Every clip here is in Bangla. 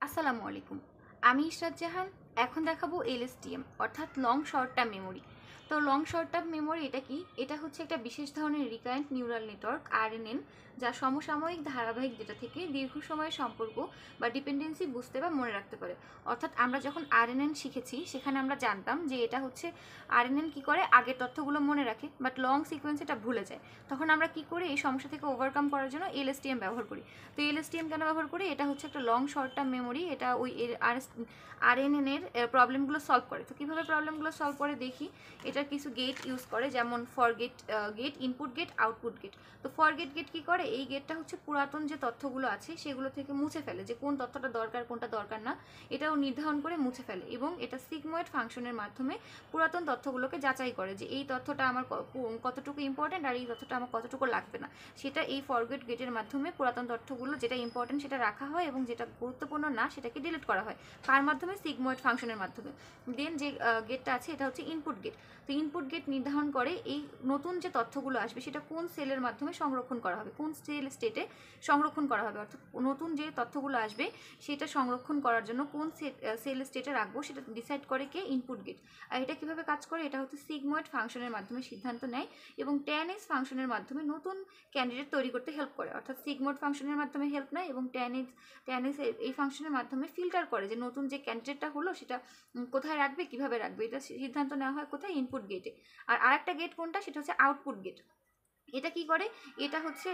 আসসালামু আলাইকুম। আমি ইশরাত জাহান। এখন দেখাবো এলএসটিএম অর্থাৎ লং শর্ট টার্ম মেমোরি। তো লং শর্ট টার্ম মেমোরি এটা কি? এটা হচ্ছে একটা বিশেষ ধরনের রিকারেন্ট নিউরাল নেটওয়ার্ক আরএনএন, যা সমসাময়িক ধারাবাহিক ডেটা থেকে দীর্ঘ সময়ের সম্পর্ক বা ডিপেন্ডেন্সি বুঝতে বা মনে রাখতে পারে। অর্থাৎ আমরা যখন আরএনএন শিখেছি সেখানে আমরা জানতাম যে এটা হচ্ছে আরএনএন কি করে, আগের তথ্যগুলো মনে রাখে বাট লং সিকোয়েন্স এটা ভুলে যায়। তখন আমরা কি করি, এই সমস্যা থেকে ওভারকাম করার জন্য এলএসটিএম ব্যবহার করি। তো এলএসটিএম কেন ব্যবহার করি? এটা হচ্ছে একটা লং শর্ট টার্ম মেমোরি। এটা ওই আরএনএন এর প্রবলেমগুলো সলভ করে। তো কীভাবে প্রবলেমগুলো সলভ করে দেখি। এটার কিছু গেট ইউজ করে, যেমন forget gate, input gate, output gate. তো ফরগেট গেট কী করে, এই গেটটা হচ্ছে পুরাতন যে তথ্যগুলো আছে সেগুলো থেকে মুছে ফেলে, যে কোন তথ্যটা দরকার কোনটা দরকার না এটাও নির্ধারণ করে মুছে ফেলে। এবং এটা সিগময়েড ফাংশনের মাধ্যমে পুরাতন তথ্যগুলোকে যাচাই করে যে এই তথ্যটা আমার কতটুকু ইম্পর্টেন্ট আর এই তথ্যটা আমার কতটুকু লাগবে না। সেটা এই ফরগেট গেটের মাধ্যমে পুরাতন তথ্যগুলো যেটা ইম্পর্টেন্ট সেটা রাখা হয় এবং যেটা গুরুত্বপূর্ণ না সেটাকে ডিলিট করা হয়। কার মাধ্যমে? সিগময়েড ফাংশনের মাধ্যমে। দেন যে গেটটা আছে এটা হচ্ছে ইনপুট গেট। তো ইনপুট গেট নির্ধারণ করে এই নতুন যে তথ্যগুলো আসবে সেটা কোন সেলের মাধ্যমে সংরক্ষণ করা হবে, কোন সেল স্টেটে সংরক্ষণ করা হবে। অর্থাৎ নতুন যে তথ্যগুলো আসবে সেটা সংরক্ষণ করার জন্য কোন সেল স্টেটে রাখবো সেটা ডিসাইড করে কে? Input gate. আর এটা কীভাবে কাজ করে? এটা হচ্ছে সিগময়েড ফাংশনের মাধ্যমে সিদ্ধান্ত নেয় এবং ট্যান-এস ফাংশনের মাধ্যমে নতুন ক্যান্ডিডেট তৈরি করতে হেল্প করে। অর্থাৎ সিগময়েড ফাংশনের মাধ্যমে হেল্প নেয় এবং ট্যান-এস এই ফাংশনের মাধ্যমে ফিল্টার করে যে নতুন যে ক্যান্ডিডেটটা হলো সেটা কোথায় রাখবে, কিভাবে রাখবে, এটা সিদ্ধান্ত নেওয়া হয় কোথায়? ইনপুট গেটে। আর আরেকটা গেট কোনটা? সেটা হচ্ছে আউটপুট গেট। এটা কি করে? এটা হচ্ছে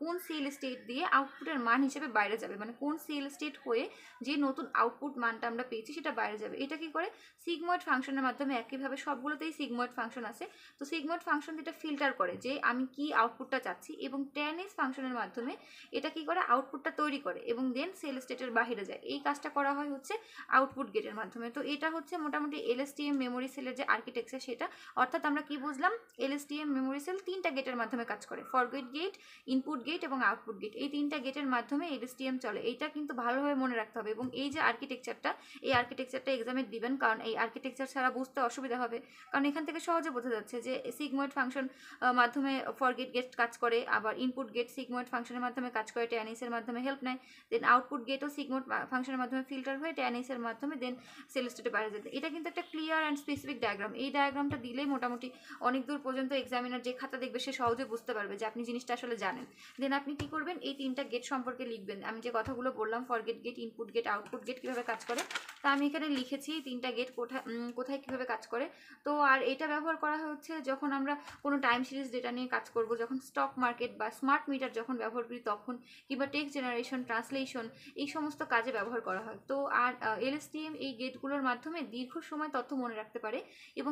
কোন সেল স্টেট দিয়ে আউটপুটের মান হিসেবে বাইরে যাবে, মানে কোন সেল স্টেট হয়ে যে নতুন আউটপুট মানটা আমরা পেয়েছি সেটা বাইরে যাবে। এটা কি করে? সিগময়েড ফাংশনের মাধ্যমে। একইভাবে সবগুলোতেই সিগময়েড ফাংশন আছে। তো সিগময়েড ফাংশন যেটা ফিল্টার করে যে আমি কি আউটপুটটা চাচ্ছি, এবং ট্যান-এস ফাংশনের মাধ্যমে এটা কি করে? আউটপুটটা তৈরি করে এবং দেন সেল স্টেটের বাইরে যায়। এই কাজটা করা হয় হচ্ছে আউটপুট গেটের মাধ্যমে। তো এটা হচ্ছে মোটামুটি এলএসটিএম মেমোরি সেলের যে আর্কিটেকচার সেটা। অর্থাৎ আমরা কি বুঝলাম? এলএসটিএম মেমোরি সেল তিনটা গেটের মাধ্যমে কাজ করে, ফরগেট গেট, ইনপুট গেট এবং আউটপুট গেট। এই তিনটা গেটের মাধ্যমে এলএসটিএম চলে। এইটা কিন্তু ভালোভাবে মনে রাখতে হবে। এবং এই যে আর্কিটেকচারটা, এই আর্কিটেকচারটা এক্সামে দিবেন, কারণ এই আর্কিটেকচার ছাড়া বুঝতে অসুবিধা হবে। কারণ এখান থেকে সহজে বোঝা যাচ্ছে যে সিগময়েড ফাংশন মাধ্যমে ফরগেট গেট কাজ করে, আবার ইনপুট গেট সিগময়েড ফাংশনের মাধ্যমে কাজ করে, ট্যান-এস-এর মাধ্যমে হেল্প নেয়। দেন আউটপুট গেটও সিগময়েড ফাংশনের মাধ্যমে ফিল্টার হয়ে ট্যান-এস-এর মাধ্যমে দেন সেল স্টেটে বাইরে যেতে। এটা কিন্তু একটা ক্লিয়ার অ্যান্ড স্পেসিফিক ডায়াগ্রাম। এই ডায়াগ্রামটা দিলেই মোটামুটি অনেক দূর পর্যন্ত এক্সামিনার যে খাতা দেখবে সে সহজে বুঝতে পারবে যে আপনি জিনিসটা আসলে জানেন। দেন আপনি কি করবেন? এই তিনটা গেট সম্পর্কে লিখবেন। আমি যে কথাগুলো বললাম, forget gate, input gate, output gate কীভাবে কাজ করে, তা আমি এখানে লিখেছি তিনটা গেট কোথায় কীভাবে কাজ করে। তো আর এটা ব্যবহার করা হচ্ছে যখন আমরা কোনো টাইম সিরিজ ডেটা নিয়ে কাজ করব, যখন স্টক মার্কেট বা স্মার্ট মিটার যখন ব্যবহার করি তখন, কিংবা টেক্সট জেনারেশন, ট্রান্সলেশন, এই সমস্ত কাজে ব্যবহার করা হয়। তো আর এলএসটিএম এই গেটগুলোর মাধ্যমে দীর্ঘ সময় তথ্য মনে রাখতে পারে এবং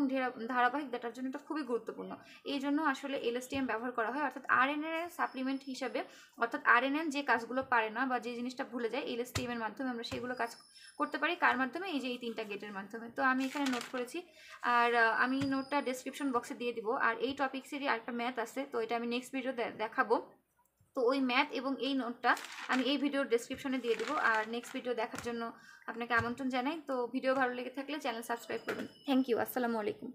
ধারাবাহিক ডাটার জন্য এটা খুবই গুরুত্বপূর্ণ। এই জন্য আসলে এলএসটিএম ব্যবহার করা হয়। অর্থাৎ আরএনএন এর সাপ্লিমেন্ট হিসাবে, অর্থাৎ আরএনএন যে কাজগুলো পারে না বা যে জিনিসটা ভুলে যায়, এলএসটিএম এর মাধ্যমে আমরা সেগুলো কাজ করতে পারি। কার মাধ্যমে? এই যে এই তিনটা গেটের মাধ্যমে। তো আমি এখানে নোট করেছি, আর আমি নোটটা ডেসক্রিপশন বক্সে দিয়ে দিব। আর এই টপিক্সেরই আরেকটা ম্যাথ আছে, তো এটা আমি নেক্সট ভিডিও দেখাবো। তো ওই ম্যাথ এবং এই নোটটা আমি এই ভিডিওর ডেসক্রিপশনে দিয়ে দেবো। আর নেক্সট ভিডিও দেখার জন্য আপনাকে আমন্ত্রণ জানাই। তো ভিডিও ভালো লেগে থাকলে চ্যানেল সাবস্ক্রাইব করবেন। Thank you. আসসালামু আলাইকুম।